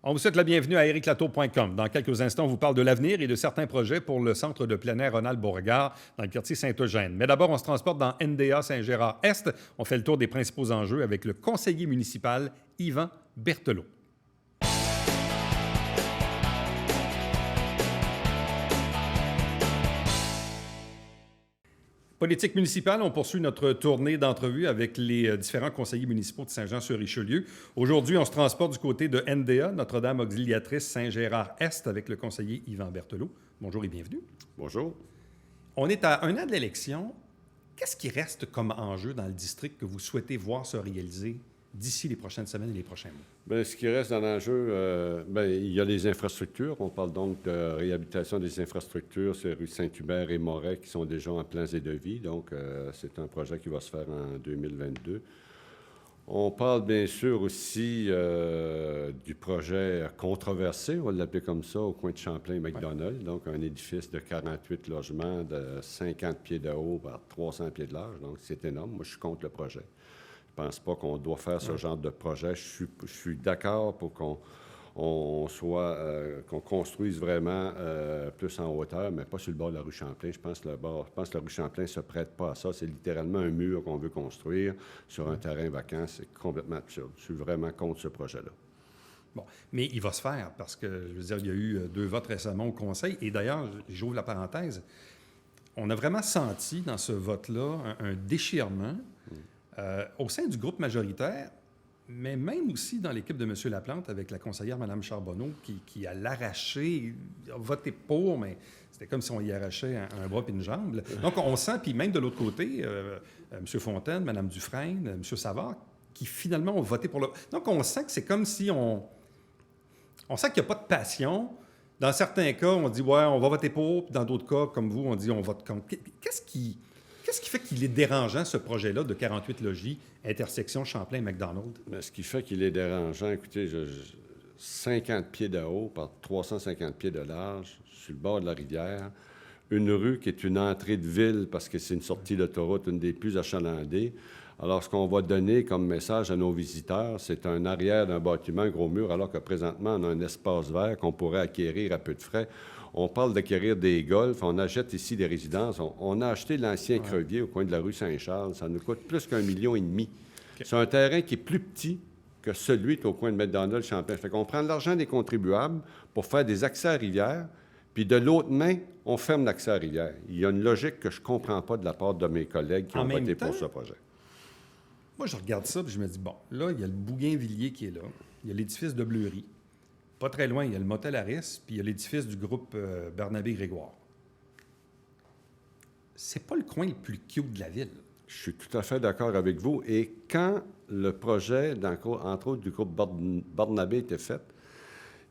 On vous souhaite la bienvenue à ericlatour.com. Dans quelques instants, on vous parle de l'avenir et de certains projets pour le centre de plein air Ronald-Beauregard dans le quartier Saint-Eugène. Mais d'abord, on se transporte dans NDA Saint-Gérard-Est. On fait le tour des principaux enjeux avec le conseiller municipal Yvan Berthelot. Politique municipale, on poursuit notre tournée d'entrevues avec les différents conseillers municipaux de Saint-Jean-sur-Richelieu. Aujourd'hui, on se transporte du côté de NDA, Notre-Dame Auxiliatrice Saint-Gérard-Est, avec le conseiller Yvan Berthelot. Bonjour et bienvenue. Bonjour. On est à un an de l'élection. Qu'est-ce qui reste comme enjeu dans le district que vous souhaitez voir se réaliser d'ici les prochaines semaines et les prochains mois? Bien, ce qui reste dans l'enjeu, il y a les infrastructures. On parle donc de réhabilitation des infrastructures sur rue Saint-Hubert et Moret qui sont déjà en plans et devis. Donc, c'est un projet qui va se faire en 2022. On parle bien sûr aussi du projet controversé, on va l'appeler comme ça, au coin de Champlain et McDonald. Donc, un édifice de 48 logements de 50 pieds de haut par 300 pieds de large. Donc, c'est énorme. Moi, je suis contre le projet. Je ne pense pas qu'on doit faire ce genre de projet. Je suis d'accord pour qu'on construise vraiment plus en hauteur, mais pas sur le bord de la rue Champlain. Je pense que la rue Champlain ne se prête pas à ça. C'est littéralement un mur qu'on veut construire sur un terrain vacant. C'est complètement absurde. Je suis vraiment contre ce projet-là. Bon, mais il va se faire parce que, je veux dire, il y a eu 2 votes récemment au Conseil. Et d'ailleurs, j'ouvre la parenthèse, on a vraiment senti dans ce vote-là un déchirement au sein du groupe majoritaire, mais même aussi dans l'équipe de M. Laplante avec la conseillère Mme Charbonneau qui à l'arraché, a voté pour, mais c'était comme si on y arrachait un bras et une jambe. Donc, on sent, puis même de l'autre côté, M. Fontaine, Mme Dufresne, M. Savard, qui finalement ont voté pour le... Donc, on sent que c'est comme si on sent qu'il n'y a pas de passion. Dans certains cas, on dit, ouais, on va voter pour, puis dans d'autres cas, comme vous, on dit, on vote contre. Qu'est-ce qui fait qu'il est dérangeant, ce projet-là de 48 logis, intersection Champlain-McDonald? Mais ce qui fait qu'il est dérangeant, écoutez, 50 pieds de haut par 350 pieds de large, sur le bord de la rivière, une rue qui est une entrée de ville parce que c'est une sortie d'autoroute, une des plus achalandées. Alors, ce qu'on va donner comme message à nos visiteurs, c'est un arrière d'un bâtiment, un gros mur, alors que présentement, on a un espace vert qu'on pourrait acquérir à peu de frais. On parle d'acquérir des golfs, on achète ici des résidences. On a acheté l'ancien Crevier au coin de la rue Saint-Charles. Ça nous coûte plus qu'1,5 million. Okay. C'est un terrain qui est plus petit que celui qui est au coin de McDonald, Champlain. Fait qu'on prend l'argent des contribuables pour faire des accès à la rivière, puis de l'autre main, on ferme l'accès à la rivière. Il y a une logique que je ne comprends pas de la part de mes collègues qui ont voté pour ce projet. Moi, je regarde ça et je me dis, bon, là, il y a le Bougainvilliers qui est là. Il y a l'édifice de Bleury. Pas très loin, il y a le motel Harris, puis il y a l'édifice du groupe Bernabé-Grégoire. C'est pas le coin le plus cute de la ville. Je suis tout à fait d'accord avec vous. Et quand le projet, entre autres, du groupe Barnabé était fait,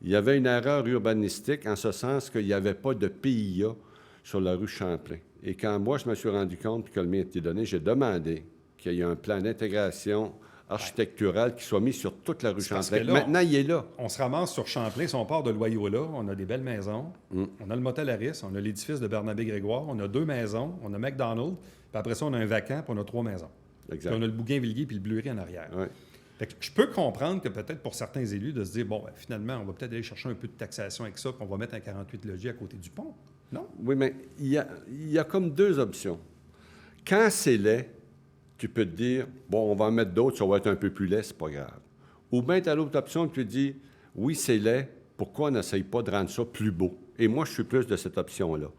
il y avait une erreur urbanistique en ce sens qu'il n'y avait pas de PIA sur la rue Champlain. Et quand moi, je me suis rendu compte puis que le mien a été donné, j'ai demandé qu'il y ait un plan d'intégration architecturale qui soit mis sur toute la rue Champlain. Là, maintenant, il est là. On se ramasse sur Champlain. Si on part de Loyola, on a des belles maisons. On a le motel Harris, on a l'édifice de Bernabé-Grégoire, on a 2 maisons, on a McDonald, puis après ça, on a un vacant, puis on a 3 maisons. Exact. Puis on a le Bougainvilliers puis le Bleury en arrière. Ouais. Fait que je peux comprendre que peut-être pour certains élus de se dire, bon, ben, finalement, on va peut-être aller chercher un peu de taxation avec ça, puis on va mettre un 48 logis à côté du pont. Non? Oui, mais il y a comme 2 options. Quand c'est laid, tu peux te dire, bon, on va en mettre d'autres, ça va être un peu plus laid, c'est pas grave. Ou bien tu as l'autre option, tu te dis, oui, c'est laid, pourquoi on n'essaye pas de rendre ça plus beau? Et moi, je suis plus de cette option-là.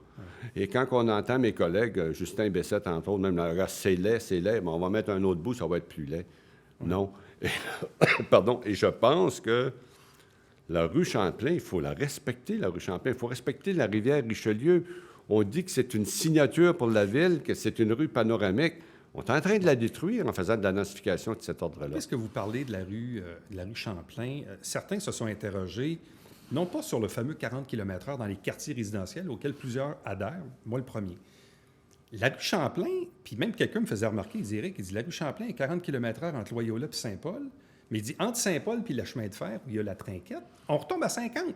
Et quand on entend mes collègues, Justin Bessette, entre autres, même, c'est laid, mais on va mettre un autre bout, ça va être plus laid. Non. Pardon. Et je pense que la rue Champlain, il faut la respecter, la rue Champlain. Il faut respecter la rivière Richelieu. On dit que c'est une signature pour la ville, que c'est une rue panoramique. On est en train de la détruire en faisant de la densification de cet ordre-là. Qu'est-ce que vous parlez de la rue Champlain? Certains se sont interrogés, non pas sur le fameux 40 km/h dans les quartiers résidentiels auxquels plusieurs adhèrent, moi le premier. La rue Champlain, puis même quelqu'un me faisait remarquer, il dirait qu'il dit la rue Champlain est 40 km/h entre Loyola et Saint-Paul, mais il dit entre Saint-Paul puis le chemin de fer où il y a la trinquette, on retombe à 50.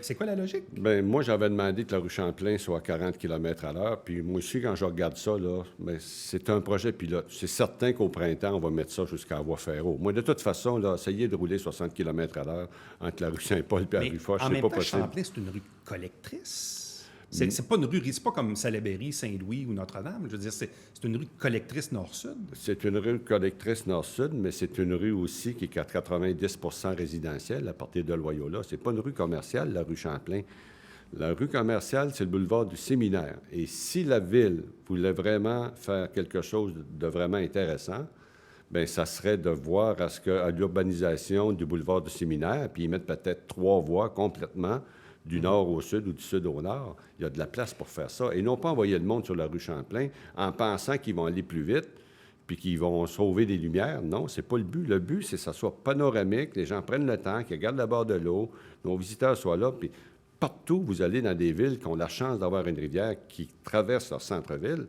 C'est quoi la logique? Bien, moi, j'avais demandé que la rue Champlain soit à 40 km/h. Puis moi aussi, quand je regarde ça, là, bien, c'est un projet pilote. C'est certain qu'au printemps, on va mettre ça jusqu'à la voie Ferraud. Moi, de toute façon, là, essayer de rouler 60 km/h entre la rue Saint-Paul et la rue Foch, en c'est même pas temps, possible. Champlain, c'est une rue collectrice. C'est pas une rue, c'est pas comme Salaberry, Saint-Louis ou Notre-Dame. Je veux dire, c'est une rue collectrice nord-sud. C'est une rue collectrice nord-sud, mais c'est une rue aussi qui est à 90 résidentielle à partir de Loyola. C'est pas une rue commerciale, la rue Champlain. La rue commerciale, c'est le boulevard du Séminaire. Et si la ville voulait vraiment faire quelque chose de vraiment intéressant, bien, ça serait de voir à l'urbanisation du boulevard du Séminaire, puis y mettre peut-être 3 voies complètement, du nord au sud ou du sud au nord. Il y a de la place pour faire ça. Et non pas envoyer le monde sur la rue Champlain en pensant qu'ils vont aller plus vite puis qu'ils vont sauver des lumières. Non, c'est pas le but. Le but, c'est que ça soit panoramique, les gens prennent le temps, qu'ils regardent la barre de l'eau, nos visiteurs soient là, puis partout, vous allez dans des villes qui ont la chance d'avoir une rivière qui traverse leur centre-ville,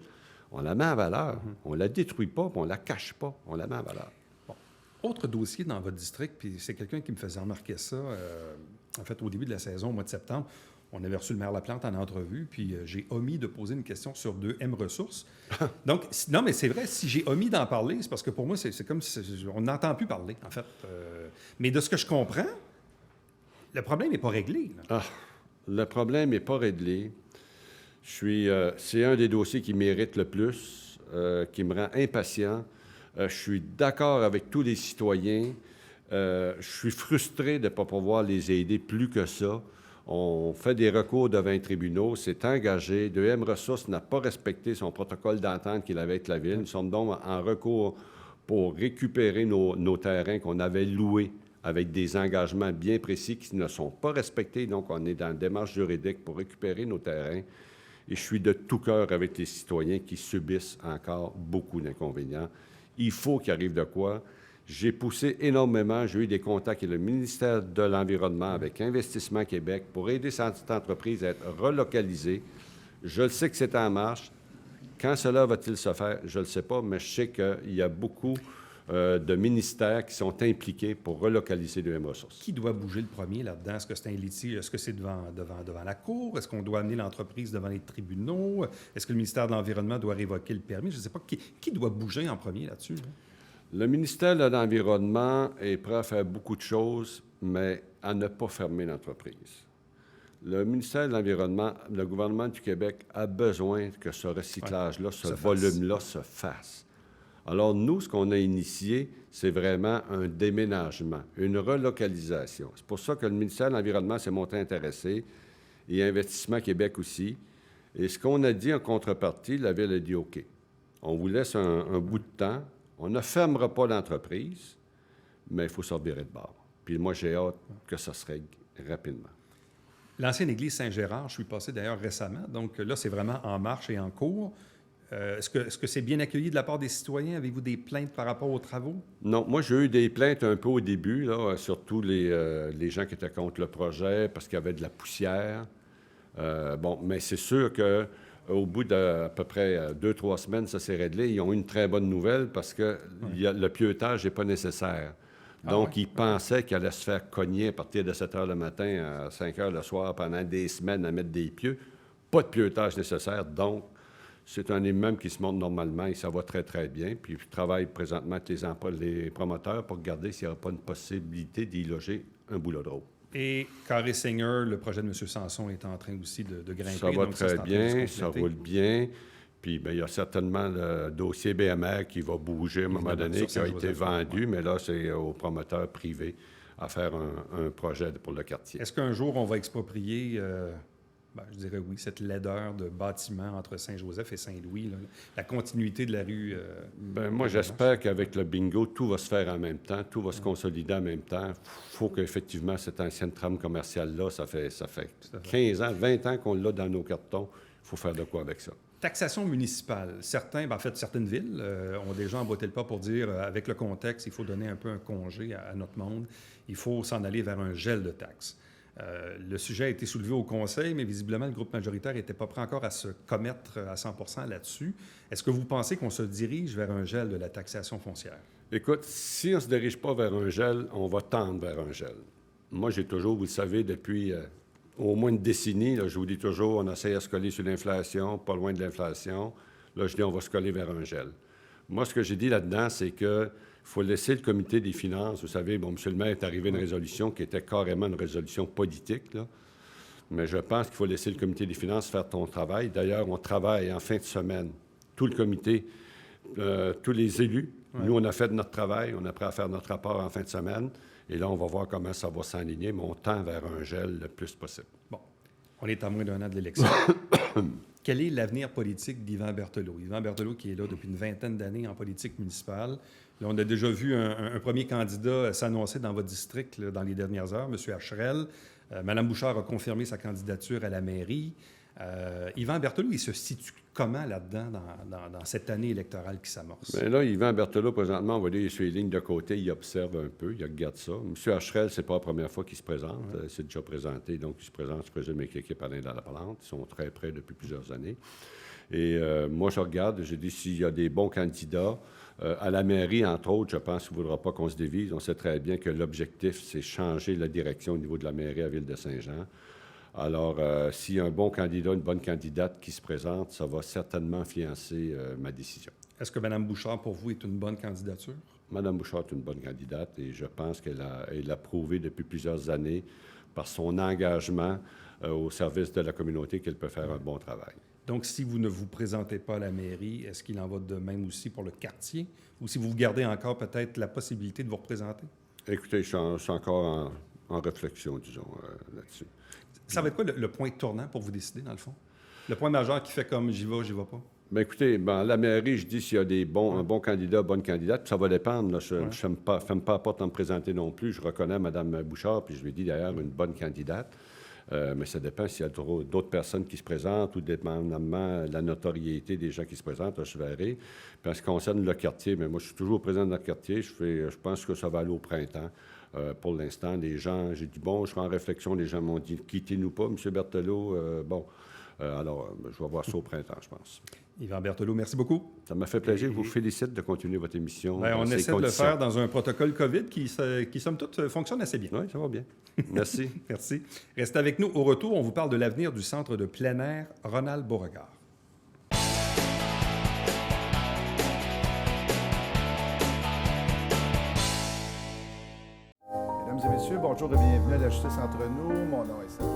on la met en valeur. On la détruit pas, puis on la cache pas. On la met en valeur. Bon. Autre dossier dans votre district, puis c'est quelqu'un qui me faisait remarquer ça, en fait, au début de la saison, au mois de septembre, on avait reçu le maire Laplante en entrevue, puis j'ai omis de poser une question sur 2M Ressources. Donc, non, mais c'est vrai, si j'ai omis d'en parler, c'est parce que pour moi, c'est comme si on n'entend plus parler, en fait. Mais de ce que je comprends, le problème n'est pas réglé. Là. Ah, le problème n'est pas réglé. C'est un des dossiers qui mérite le plus, qui me rend impatient. Je suis d'accord avec tous les citoyens. Je suis frustré de ne pas pouvoir les aider plus que ça. On fait des recours devant les tribunaux, c'est engagé. 2M Ressources n'a pas respecté son protocole d'entente qu'il avait avec la Ville. Nous sommes donc en recours pour récupérer nos terrains qu'on avait loués avec des engagements bien précis qui ne sont pas respectés. Donc, on est dans une démarche juridique pour récupérer nos terrains. Et je suis de tout cœur avec les citoyens qui subissent encore beaucoup d'inconvénients. Il faut qu'il arrive de quoi. J'ai poussé énormément. J'ai eu des contacts avec le ministère de l'Environnement, avec Investissement Québec, pour aider cette entreprise à être relocalisée. Je le sais que c'est en marche. Quand cela va-t-il se faire? Je ne le sais pas, mais je sais qu'il y a beaucoup de ministères qui sont impliqués pour relocaliser 2M Ressources. Qui doit bouger le premier là-dedans? Est-ce que c'est un litige? Est-ce que c'est devant la Cour? Est-ce qu'on doit amener l'entreprise devant les tribunaux? Est-ce que le ministère de l'Environnement doit révoquer le permis? Je ne sais pas. Qui doit bouger en premier là-dessus? Là? Le ministère de l'Environnement est prêt à faire beaucoup de choses, mais à ne pas fermer l'entreprise. Le ministère de l'Environnement, le gouvernement du Québec a besoin que ce recyclage-là, ce volume-là se fasse. Alors, nous, ce qu'on a initié, c'est vraiment un déménagement, une relocalisation. C'est pour ça que le ministère de l'Environnement s'est montré intéressé, et Investissement Québec aussi. Et ce qu'on a dit en contrepartie, la Ville a dit OK. On vous laisse un bout de temps. On ne fermera pas l'entreprise, mais il faut se revirer de bord. Puis moi, j'ai hâte que ça se règle rapidement. L'ancienne église Saint-Gérard, je suis passé d'ailleurs récemment, donc là, c'est vraiment en marche et en cours. Est-ce que c'est bien accueilli de la part des citoyens? Avez-vous des plaintes par rapport aux travaux? Non, moi, j'ai eu des plaintes un peu au début, là, surtout les gens qui étaient contre le projet parce qu'il y avait de la poussière. Mais c'est sûr que au bout d'à peu près 2-3 semaines, ça s'est réglé. Ils ont eu une très bonne nouvelle parce que le pieutage n'est pas nécessaire. Donc, ils pensaient qu'ils allaient se faire cogner à partir de 7 heures le matin à 5 heures le soir pendant des semaines à mettre des pieux. Pas de pieutage nécessaire. Donc, c'est un immeuble qui se monte normalement et ça va très, très bien. Puis, je travaille présentement avec les promoteurs pour regarder s'il n'y aura pas une possibilité d'y loger un boulot de rôle. Et Carré Seigneur, le projet de M. Sanson est en train aussi de grimper. Ça va donc très bien, ça roule bien. Puis, bien, il y a certainement le dossier BMR qui va bouger à un moment donné, qui a été vendu, mais là, c'est aux promoteurs privés à faire un projet pour le quartier. Est-ce qu'un jour, on va exproprier, je dirais oui, cette laideur de bâtiments entre Saint-Joseph et Saint-Louis, là, la continuité de la rue? Moi, j'espère qu'avec le bingo, tout va se faire en même temps, tout va se consolider en même temps. Il faut qu'effectivement, cette ancienne trame commerciale-là, ça fait 15 ans, 20 ans qu'on l'a dans nos cartons. Il faut faire de quoi avec ça? Taxation municipale. Certaines villes ont déjà emboîté le pas pour dire, avec le contexte, il faut donner un peu un congé à notre monde. Il faut s'en aller vers un gel de taxes. Le sujet a été soulevé au Conseil, mais visiblement, le groupe majoritaire n'était pas prêt encore à se commettre à 100% là-dessus. Est-ce que vous pensez qu'on se dirige vers un gel de la taxation foncière? Écoute, si on ne se dirige pas vers un gel, on va tendre vers un gel. Moi, j'ai toujours, vous le savez, depuis au moins une décennie. Là, je vous dis toujours, on essaie de se coller sur l'inflation, pas loin de l'inflation. Là, je dis, on va se coller vers un gel. Moi, ce que j'ai dit là-dedans, c'est qu'il faut laisser le comité des finances. Vous savez, bon, M. le maire est arrivé à une résolution qui était carrément une résolution politique, là. Mais je pense qu'il faut laisser le comité des finances faire ton travail. D'ailleurs, on travaille en fin de semaine. Tout le comité, tous les élus. Ouais. Nous, on a fait notre travail. On est prêt à faire notre rapport en fin de semaine. Et là, on va voir comment ça va s'enligner, mais on tend vers un gel le plus possible. Bon, on est à moins d'1 an de l'élection. Quel est l'avenir politique d'Yvan Berthelot? Yvan Berthelot qui est là depuis une vingtaine d'années en politique municipale. Là, on a déjà vu un premier candidat s'annoncer dans votre district là, dans les dernières heures, M. Hacherel. Mme Bouchard a confirmé sa candidature à la mairie. Yvan Berthelot, il se situe comment là-dedans, dans cette année électorale qui s'amorce? Bien là, Yvan Berthelot, présentement, on va dire, il est sur les lignes de côté, il observe un peu, il regarde ça. M. Hacherel, c'est pas la première fois qu'il se présente. Ouais. C'est déjà présenté, donc il se présente, je présume, avec l'équipe Alain dans la Plante. Ils sont très près depuis plusieurs années. Et moi, je regarde, je dis, s'il y a des bons candidats, à la mairie, entre autres, je pense qu'il ne voudra pas qu'on se divise. On sait très bien que l'objectif, c'est changer la direction au niveau de la mairie à Ville-de-Saint-Jean. Alors, s'il y a un bon candidat, une bonne candidate qui se présente, ça va certainement influencer ma décision. Est-ce que Mme Bouchard, pour vous, est une bonne candidature? Mme Bouchard est une bonne candidate et je pense qu'elle a prouvé depuis plusieurs années, par son engagement au service de la communauté, qu'elle peut faire un bon travail. Donc, si vous ne vous présentez pas à la mairie, est-ce qu'il en va de même aussi pour le quartier? Ou si vous gardez encore peut-être la possibilité de vous représenter? Écoutez, je suis encore en réflexion, disons, là-dessus. Ça va être quoi le point tournant pour vous décider, dans le fond? Le point majeur qui fait comme j'y vais pas? Bien, écoutez, à la mairie, je dis s'il y a un bon candidat, bonne candidate, ça va dépendre. Là, je ne ferme pas la porte à me présenter non plus. Je reconnais Mme Bouchard, puis je lui ai dit d'ailleurs une bonne candidate. Mais ça dépend s'il y a d'autres personnes qui se présentent ou dépendamment de la notoriété des gens qui se présentent, je verrai. Puis en ce qui concerne le quartier, mais moi, je suis toujours présent dans le quartier. Je pense que ça va aller au printemps. Pour l'instant, les gens, j'ai dit, bon, je suis en réflexion, les gens m'ont dit, quittez-nous pas, M. Berthelot. Alors, je vais voir ça au printemps, je pense. Yvan Berthelot, merci beaucoup. Ça m'a fait plaisir. Je vous félicite de continuer votre émission. Bien, on essaie de le faire dans un protocole COVID qui somme toute, fonctionne assez bien. Oui, ça va bien. Merci. Merci. Restez avec nous. Au retour, on vous parle de l'avenir du centre de plein air Ronald-Beauregard. Mesdames et messieurs, bonjour et bienvenue à la Justice entre nous. Mon nom est Serge.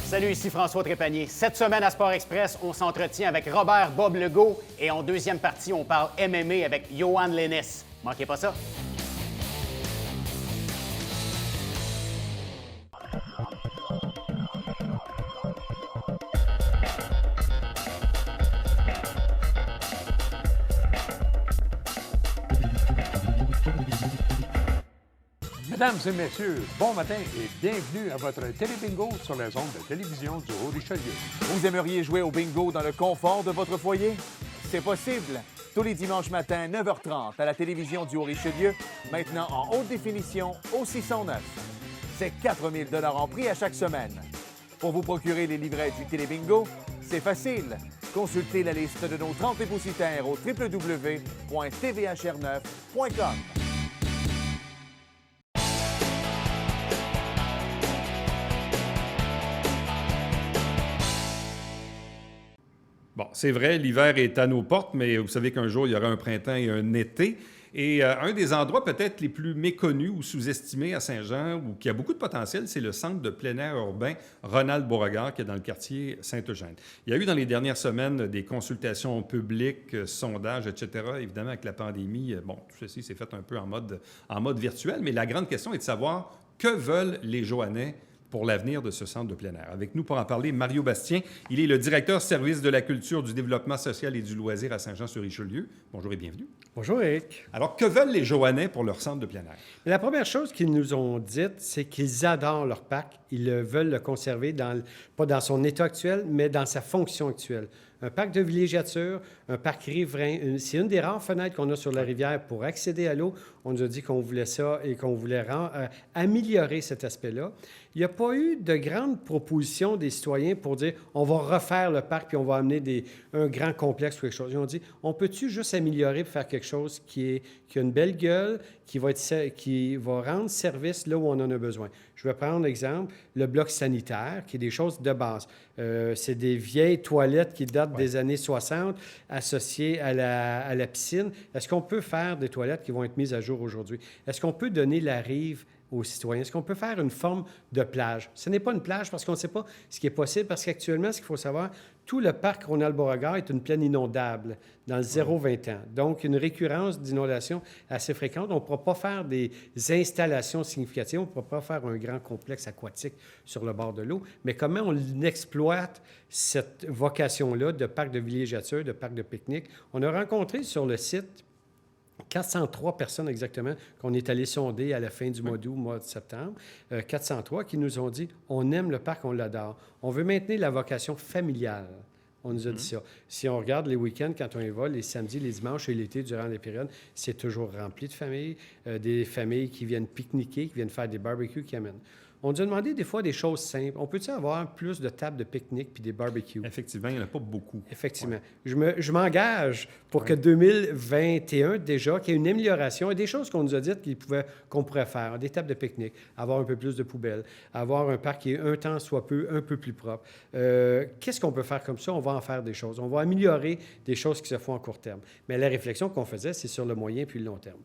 Salut, ici François Trépanier. Cette semaine à Sport Express, on s'entretient avec Robert Bob Legault et en deuxième partie, on parle MMA avec Yohan Lennis. Manquez pas ça. Mesdames et messieurs, bon matin et bienvenue à votre télébingo sur les ondes de télévision du Haut-Richelieu. Vous aimeriez jouer au bingo dans le confort de votre foyer? C'est possible. Tous les dimanches matins, 9h30, à la télévision du Haut-Richelieu, maintenant en haute définition au 609. C'est 4 000 $ en prix à chaque semaine. Pour vous procurer les livrets du télébingo, c'est facile. Consultez la liste de nos 30 dépositaires au www.tvhr9.com. Bon, c'est vrai, l'hiver est à nos portes, mais vous savez qu'un jour, il y aura un printemps et un été. Et un des endroits peut-être les plus méconnus ou sous-estimés à Saint-Jean, ou qui a beaucoup de potentiel, c'est le centre de plein air urbain Ronald-Beauregard, qui est dans le quartier Sainte-Eugène. Il y a eu dans les dernières semaines des consultations publiques, sondages, etc. Évidemment, avec la pandémie, bon, tout ceci s'est fait un peu en mode virtuel, mais la grande question est de savoir que veulent les Joannais pour l'avenir de ce centre de plein air. Avec nous pour en parler, Mario Bastien. Il est le directeur service de la culture, du développement social et du loisir à Saint-Jean-sur-Richelieu. Bonjour et bienvenue. Bonjour, Eric. Alors, que veulent les Joannais pour leur centre de plein air? La première chose qu'ils nous ont dite, c'est qu'ils adorent leur parc. Ils veulent le conserver, pas dans son état actuel, mais dans sa fonction actuelle. Un parc de villégiature, un parc riverain. C'est une des rares fenêtres qu'on a sur la rivière pour accéder à l'eau. On nous a dit qu'on voulait ça et qu'on voulait améliorer cet aspect-là. Il n'y a pas eu de grande proposition des citoyens pour dire on va refaire le parc puis on va amener un grand complexe ou quelque chose. Ils ont dit on peut-tu juste améliorer pour faire quelque chose qui a une belle gueule, qui va rendre service là où on en a besoin. Je vais prendre l'exemple, le bloc sanitaire, qui est des choses de base. C'est des vieilles toilettes qui datent des années 60 associées à la piscine. Est-ce qu'on peut faire des toilettes qui vont être mises à jour aujourd'hui? Est-ce qu'on peut donner la rive aux citoyens? Est-ce qu'on peut faire une forme de plage? Ce n'est pas une plage parce qu'on ne sait pas ce qui est possible, parce qu'actuellement, ce qu'il faut savoir, tout le parc Ronald-Beauregard est une plaine inondable dans le 0-20 ans. Donc, une récurrence d'inondation assez fréquente. On ne pourra pas faire des installations significatives, on ne pourra pas faire un grand complexe aquatique sur le bord de l'eau. Mais comment on exploite cette vocation-là de parc de villégiature, de parc de pique-nique? On a rencontré sur le site 403 personnes exactement qu'on est allé sonder à la fin du mois d'août, mois de septembre. 403 qui nous ont dit « On aime le parc, on l'adore. On veut maintenir la vocation familiale. » On nous a dit ça. Si on regarde les week-ends, quand on y va, les samedis, les dimanches et l'été, durant les périodes, c'est toujours rempli de familles, des familles qui viennent pique-niquer, qui viennent faire des barbecues, qui amènent. On nous a demandé des fois des choses simples. On peut-tu avoir plus de tables de pique-nique puis des barbecues? Effectivement, il n'y en a pas beaucoup. Effectivement. Ouais. Je m'engage pour que 2021, déjà, qu'il y ait une amélioration et des choses qu'on nous a dites qu'on pourrait faire. Des tables de pique-nique, avoir un peu plus de poubelles, avoir un parc qui est un temps soit peu, un peu plus propre. Qu'est-ce qu'on peut faire comme ça? On va en faire des choses. On va améliorer des choses qui se font en court terme. Mais la réflexion qu'on faisait, c'est sur le moyen puis le long terme.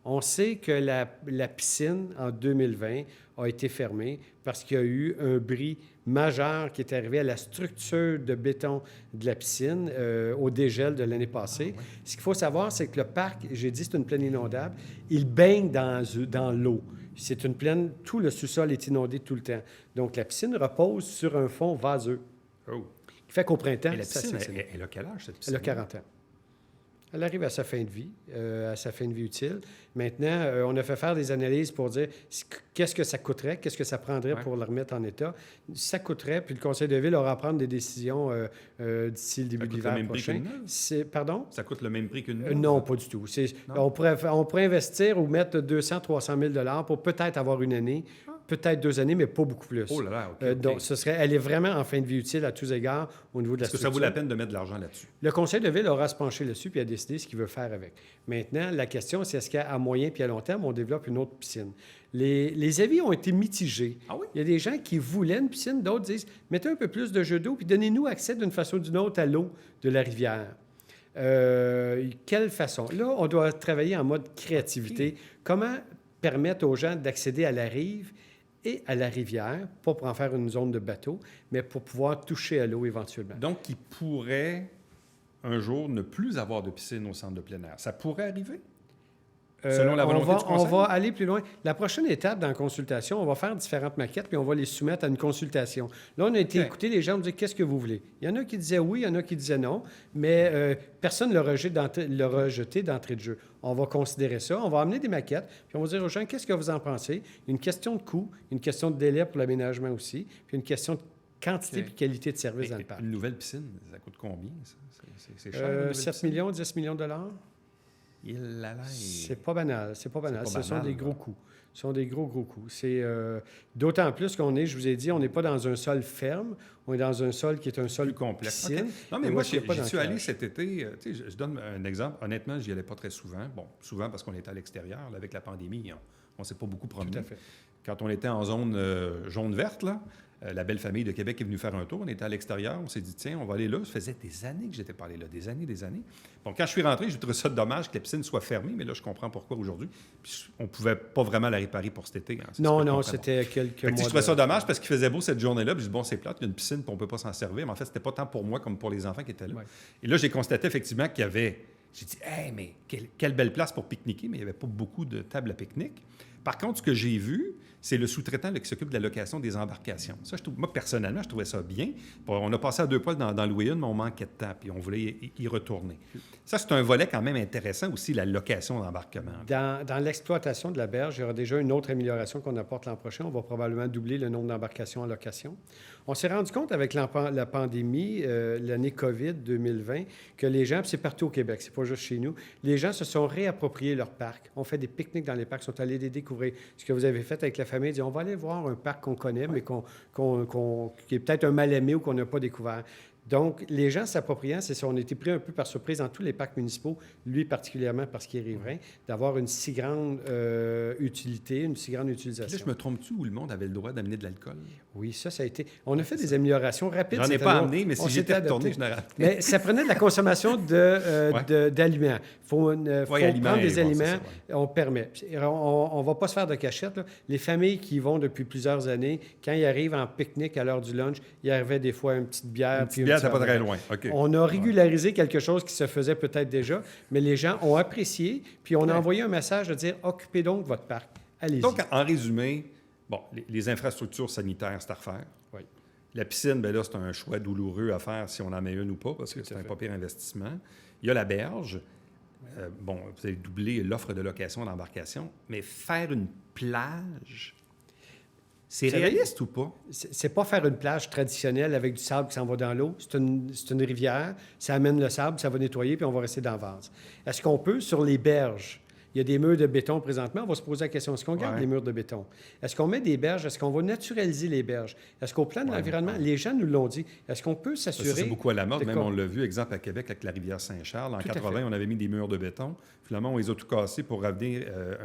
On sait que la piscine, en 2020, a été fermée parce qu'il y a eu un bris majeur qui est arrivé à la structure de béton de la piscine au dégel de l'année passée. Ah, ouais. Ce qu'il faut savoir, c'est que le parc, j'ai dit, c'est une plaine inondable, il baigne dans l'eau. C'est une plaine, tout le sous-sol est inondé tout le temps. Donc, la piscine repose sur un fond vaseux. Oh. Qui fait qu'au printemps... Et la piscine, elle a quel âge, cette piscine? Elle a 40 ans. Elle arrive à sa fin de vie, utile. Maintenant, on a fait faire des analyses pour dire qu'est-ce que ça coûterait, qu'est-ce que ça prendrait pour la remettre en état. Ça coûterait, puis le conseil de ville aura à prendre des décisions d'ici le début de l'hiver prochain. Pardon? Ça coûte le même prix qu'une neuve? Non, pas du tout. On pourrait investir ou mettre 200-300 000 pour peut-être avoir une année. Peut-être 2 années, mais pas beaucoup plus. Oh là là, OK. Donc, elle est vraiment en fin de vie utile à tous égards au niveau de la structure. Est-ce que ça vaut la peine de mettre de l'argent là-dessus? Le conseil de ville aura à se pencher là-dessus puis à décider ce qu'il veut faire avec. Maintenant, la question, c'est est-ce qu'à moyen puis à long terme, on développe une autre piscine? Les avis ont été mitigés. Ah oui? Il y a des gens qui voulaient une piscine, d'autres disent « Mettez un peu plus de jeux d'eau puis donnez-nous accès d'une façon ou d'une autre à l'eau de la rivière. » Quelle façon? Là, on doit travailler en mode créativité. Okay. Comment permettre aux gens d'accéder à la rive et à la rivière, pas pour en faire une zone de bateau, mais pour pouvoir toucher à l'eau éventuellement. Donc, il pourrait un jour ne plus avoir de piscine au centre de plein air. Ça pourrait arriver? Selon la volonté du conseil? On va aller plus loin. La prochaine étape dans la consultation, on va faire différentes maquettes, puis on va les soumettre à une consultation. Là, on a été écouter, les gens nous disaient « Qu'est-ce que vous voulez? » Il y en a qui disaient oui, il y en a qui disaient non, mais personne ne l'a rejeté d'entrée de jeu. On va considérer ça, on va amener des maquettes, puis on va dire aux gens « Qu'est-ce que vous en pensez? » Une question de coût, une question de délai pour l'aménagement aussi, puis une question de quantité et qualité de service dans le parc. Une nouvelle piscine, ça coûte combien, ça? C'est cher, 7 millions, 10 millions de dollars. C'est pas banal, c'est pas banal. Ce sont des gros coûts. Ce sont des gros coûts. C'est d'autant plus qu'on est, je vous ai dit, on n'est pas dans un sol ferme, on est dans un sol qui est un sol plus complexe. Piscine. Okay. Non, mais moi, j'y suis allé cet été. Je donne un exemple. Honnêtement, j'y allais pas très souvent. Bon, souvent parce qu'on était à l'extérieur. Là, avec la pandémie, on ne s'est pas beaucoup promené. Tout à fait. Quand on était en zone jaune-verte, là, la belle famille de Québec est venue faire un tour. On était à l'extérieur. On s'est dit, tiens, on va aller là. Ça faisait des années que je n'étais pas allé là. Des années. Bon, quand je suis rentré, j'ai trouvé ça dommage que la piscine soit fermée. Mais là, je comprends pourquoi aujourd'hui. Puis on ne pouvait pas vraiment la réparer pour cet été. Hein. Non, c'était quelques mois. Je trouvais ça dommage parce qu'il faisait beau cette journée-là. Puis je dis, bon, c'est plate, il y a une piscine, puis on ne peut pas s'en servir. Mais en fait, c'était pas tant pour moi comme pour les enfants qui étaient là. Ouais. Et là, j'ai constaté effectivement qu'il y avait... J'ai dit, hey, mais quelle belle place pour pique-niquer. Mais il n'y avait pas beaucoup de tables à pique-nique. Par contre, ce que j'ai vu, c'est le sous-traitant là, qui s'occupe de la location des embarcations. Ça, moi, personnellement, je trouvais ça bien. On a passé à deux poils dans louer une, mais on manquait de temps, puis on voulait y retourner. Ça, c'est un volet quand même intéressant aussi, la location d'embarquement. Dans l'exploitation de la berge, il y aura déjà une autre amélioration qu'on apporte l'an prochain. On va probablement doubler le nombre d'embarcations en location. On s'est rendu compte avec la pandémie, l'année COVID 2020, que les gens, puis c'est partout au Québec, c'est pas juste chez nous, les gens se sont réappropriés leur parc. On fait des pique-niques dans les parcs, sont allés les découvrir. Ce que vous avez fait avec la famille, dit on va aller voir un parc qu'on connaît, mais qui est peut-être un mal-aimé ou qu'on n'a pas découvert. Donc, les gens s'appropriant, c'est ça, on a été pris un peu par surprise dans tous les parcs municipaux, lui particulièrement parce qu'il est riverain, d'avoir une si grande utilité, une si grande utilisation. Là, je me trompe-tu où le monde avait le droit d'amener de l'alcool? Oui, ça a été... On a fait des améliorations rapides. J'en ai pas amené, mais si j'étais retourné, je n'aurais amené. Mais ça prenait de la consommation d'aliments. Il faut prendre des aliments, on permet. On ne va pas se faire de cachette. Là. Les familles qui vont depuis plusieurs années, quand ils arrivent en pique-nique à l'heure du lunch, il arrivait des fois une petite bière. C'est pas très loin. Okay. On a régularisé quelque chose qui se faisait peut-être déjà, mais les gens ont apprécié, puis on a envoyé un message de dire « Occupez donc votre parc, allez-y ». Donc, en résumé, bon, les infrastructures sanitaires, c'est à refaire. Oui. La piscine, bien là, c'est un choix douloureux à faire si on en met une ou pas, parce que c'est un pas pire investissement. Il y a la berge. Bon, vous allez doubler l'offre de location d'embarcation, mais faire une plage... C'est réaliste ou pas? C'est pas faire une plage traditionnelle avec du sable qui s'en va dans l'eau. C'est une rivière, ça amène le sable, ça va nettoyer, puis on va rester dans la vase. Est-ce qu'on peut, sur les berges, il y a des murs de béton présentement, on va se poser la question, est-ce qu'on garde les murs de béton? Est-ce qu'on met des berges? Est-ce qu'on va naturaliser les berges? Est-ce qu'au plan de l'environnement, les gens nous l'ont dit, est-ce qu'on peut s'assurer... Ça, c'est beaucoup à la mode, même on l'a vu, exemple à Québec avec la rivière Saint-Charles. En 80, on avait mis des murs de béton. Finalement, on les a tout cassés pour revenir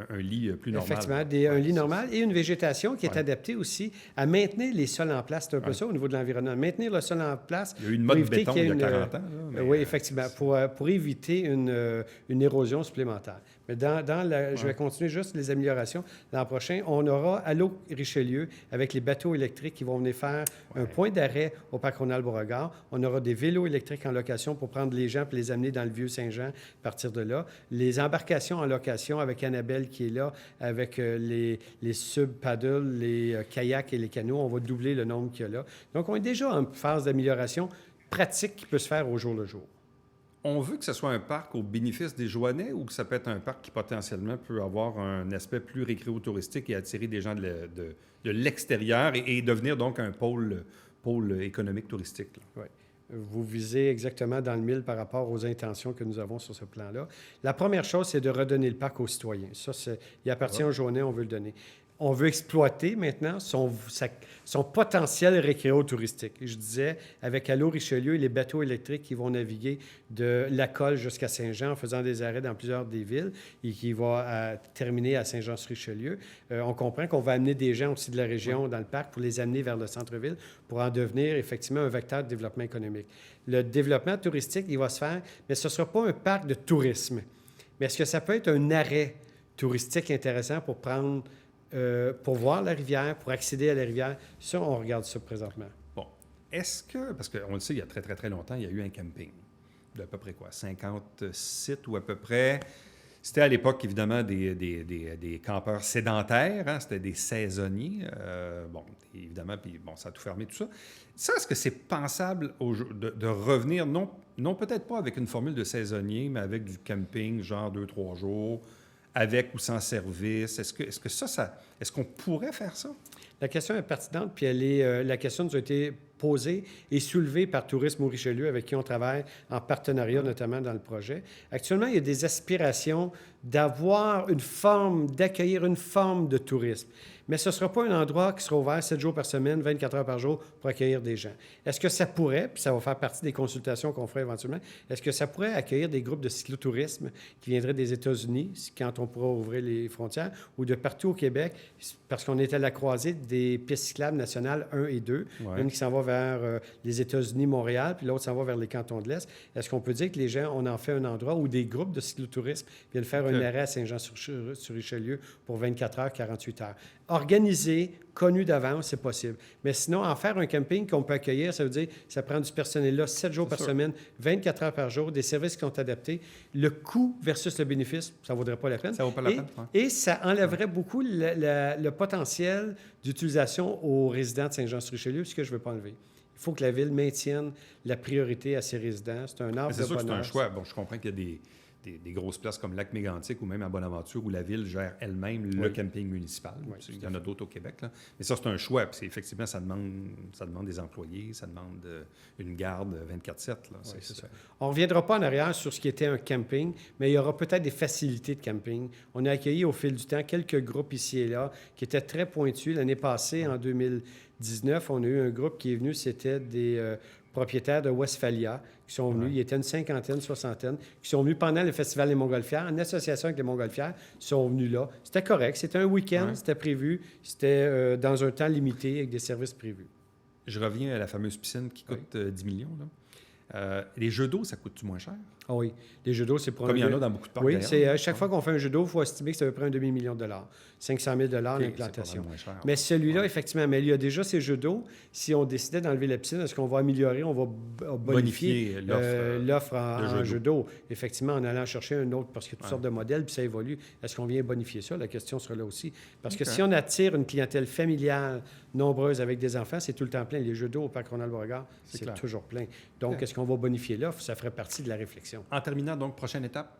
un lit plus normal. Effectivement, un lit normal et une végétation qui est adaptée aussi à maintenir les sols en place. C'est un peu ça au niveau de l'environnement. Maintenir le sol en place. Il y a eu une mode béton il y a 40 ans. Là, mais oui, effectivement, pour éviter une érosion supplémentaire. Mais je vais continuer juste les améliorations. L'an prochain, on aura à l'eau Richelieu, avec les bateaux électriques qui vont venir faire un point d'arrêt au parc Ronald-Beauregard. On aura des vélos électriques en location pour prendre les gens et les amener dans le Vieux-Saint-Jean à partir de là. Les embarcations en location avec Annabelle qui est là, avec les sub-paddles, les kayaks et les canots. On va doubler le nombre qu'il y a là. Donc, on est déjà en phase d'amélioration pratique qui peut se faire au jour le jour. On veut que ce soit un parc au bénéfice des Joannais ou que ça peut être un parc qui potentiellement peut avoir un aspect plus récréo-touristique et attirer des gens de l'extérieur et devenir donc un pôle économique touristique? Oui. Vous visez exactement dans le mille par rapport aux intentions que nous avons sur ce plan-là. La première chose, c'est de redonner le parc aux citoyens. Ça, il appartient aux Joannais, on veut le donner. On veut exploiter maintenant son potentiel récréo-touristique. Je disais, avec Allô Richelieu et les bateaux électriques qui vont naviguer de la Colle jusqu'à Saint-Jean en faisant des arrêts dans plusieurs des villes et qui va terminer à Saint-Jean-sur-Richelieu. On comprend qu'on va amener des gens aussi de la région dans le parc pour les amener vers le centre-ville pour en devenir effectivement un vecteur de développement économique. Le développement touristique, il va se faire, mais ce ne sera pas un parc de tourisme. Mais est-ce que ça peut être un arrêt touristique intéressant pour prendre... pour voir la rivière, pour accéder à la rivière? Ça, on regarde ça présentement. Bon. Est-ce que, parce qu'on le sait, il y a très, très, très longtemps, il y a eu un camping d'à peu près 50 sites ou à peu près. C'était à l'époque, évidemment, des campeurs sédentaires, hein? C'était des saisonniers. Bon, évidemment, puis bon, ça a tout fermé, tout ça. Ça, est-ce que c'est pensable de revenir, non peut-être pas avec une formule de saisonnier, mais avec du camping, genre 2-3 jours, avec ou sans service? Est-ce qu'on pourrait faire ça? La question est pertinente, puis la question nous a été posée et soulevée par Tourisme au Richelieu, avec qui on travaille en partenariat, notamment dans le projet. Actuellement, il y a des aspirations d'accueillir une forme de tourisme. Mais ce ne sera pas un endroit qui sera ouvert 7 jours par semaine, 24 heures par jour pour accueillir des gens. Est-ce que ça pourrait, puis ça va faire partie des consultations qu'on fera éventuellement, est-ce que ça pourrait accueillir des groupes de cyclotourisme qui viendraient des États-Unis, quand on pourra ouvrir les frontières, ou de partout au Québec, parce qu'on est à la croisée des pistes cyclables nationales 1 et 2, une qui s'en va vers les États-Unis, Montréal, puis l'autre s'en va vers les cantons de l'Est. Est-ce qu'on peut dire que les gens, on en fait un endroit où des groupes de cyclotourisme viennent faire un arrêt à Saint-Jean-sur-Richelieu pour 24 heures, 48 heures. Organisé, connu d'avance, c'est possible. Mais sinon, en faire un camping qu'on peut accueillir, ça veut dire que ça prend du personnel là 7 jours par semaine, 24 heures par jour, des services qui sont adaptés. Le coût versus le bénéfice, ça ne vaudrait pas la peine. Ça vaut pas la peine, ouais. Et ça enlèverait beaucoup le potentiel d'utilisation aux résidents de Saint-Jean-sur-Richelieu, ce que je ne veux pas enlever. Il faut que la Ville maintienne la priorité à ses résidents. C'est un arbre de bonheur. C'est sûr que c'est un choix. Bon, je comprends qu'il y a des grosses places comme Lac-Mégantic ou même à Bonaventure où la Ville gère elle-même le camping municipal. Oui, il y en a d'autres au Québec, là. Mais ça, c'est un choix. Puis effectivement, ça demande des employés, ça demande une garde 24/7. Là. C'est ça. On ne reviendra pas en arrière sur ce qui était un camping, mais il y aura peut-être des facilités de camping. On a accueilli au fil du temps quelques groupes ici et là qui étaient très pointus. L'année passée, en 2019, on a eu un groupe qui est venu, c'était des propriétaires de Westphalia qui sont venus. Il y était une cinquantaine, soixantaine, qui sont venus pendant le Festival des Montgolfières, en association avec les Montgolfières, sont venus là. C'était correct. C'était un week-end, c'était prévu. C'était dans un temps limité avec des services prévus. Je reviens à la fameuse piscine qui coûte 10 millions. Là. Les jeux d'eau, ça coûte-tu moins cher? Ah oui. Les jeux d'eau, c'est pour Comme il y en a dans beaucoup de parcs. Oui, c'est chaque fois qu'on fait un jeu d'eau, il faut estimer que c'est à peu près $1,5 million. 500 000 l'implantation. Mais celui-là, effectivement, mais il y a déjà ces jeux d'eau. Si on décidait d'enlever la piscine, est-ce qu'on va améliorer, on va bonifier l'offre en jeu d'eau? Effectivement, en allant chercher un autre, parce qu'il y a toutes sortes de modèles, puis ça évolue. Est-ce qu'on vient bonifier ça? La question sera là aussi. Parce que si on attire une clientèle familiale nombreuse avec des enfants, c'est tout le temps plein. Les jeux d'eau au Parc Ronald-Beauregard, c'est toujours plein. Donc, est-ce qu'on va bonifier l'offre? Ça ferait partie de la réflexion. En terminant, donc, prochaine étape?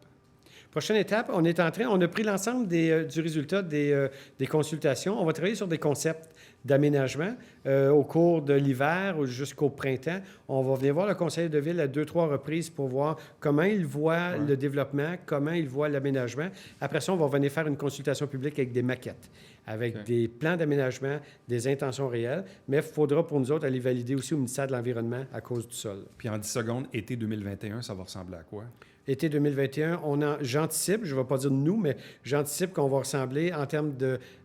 Prochaine étape, on a pris l'ensemble du résultat des consultations. On va travailler sur des concepts d'aménagement au cours de l'hiver ou jusqu'au printemps. On va venir voir le conseiller de ville à 2-3 reprises pour voir comment il voit le développement, comment il voit l'aménagement. Après ça, on va venir faire une consultation publique avec des maquettes, avec des plans d'aménagement, des intentions réelles. Mais il faudra pour nous autres aller valider aussi au ministère de l'Environnement à cause du sol. Puis en 10 secondes, été 2021, ça va ressembler à quoi? Été 2021, j'anticipe, je ne vais pas dire nous, mais j'anticipe qu'on va ressembler en termes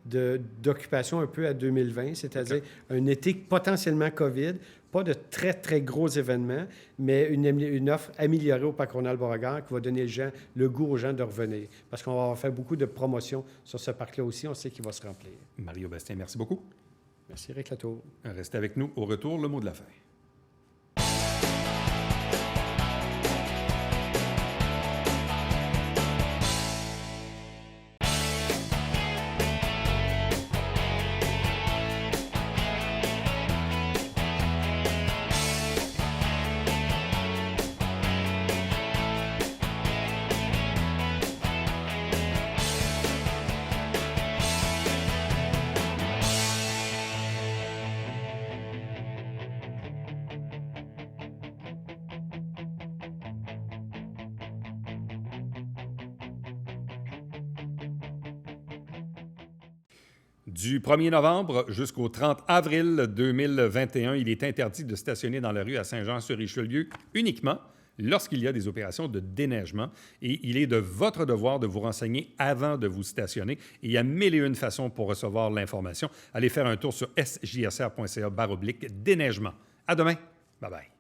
d'occupation un peu à 2020, c'est-à-dire un été potentiellement COVID, pas de très, très gros événements, mais une offre améliorée au Parc Ronald-Beauregard qui va donner le goût aux gens de revenir. Parce qu'on va faire beaucoup de promotions sur ce parc-là aussi, on sait qu'il va se remplir. Mario Bastien, merci beaucoup. Merci, Éric Latour. Restez avec nous. Au retour, le mot de la fin. Du 1er novembre jusqu'au 30 avril 2021, il est interdit de stationner dans la rue à Saint-Jean-sur-Richelieu uniquement lorsqu'il y a des opérations de déneigement. Et il est de votre devoir de vous renseigner avant de vous stationner. Et il y a 1001 façons pour recevoir l'information. Allez faire un tour sur sjsr.ca/déneigement. À demain. Bye-bye.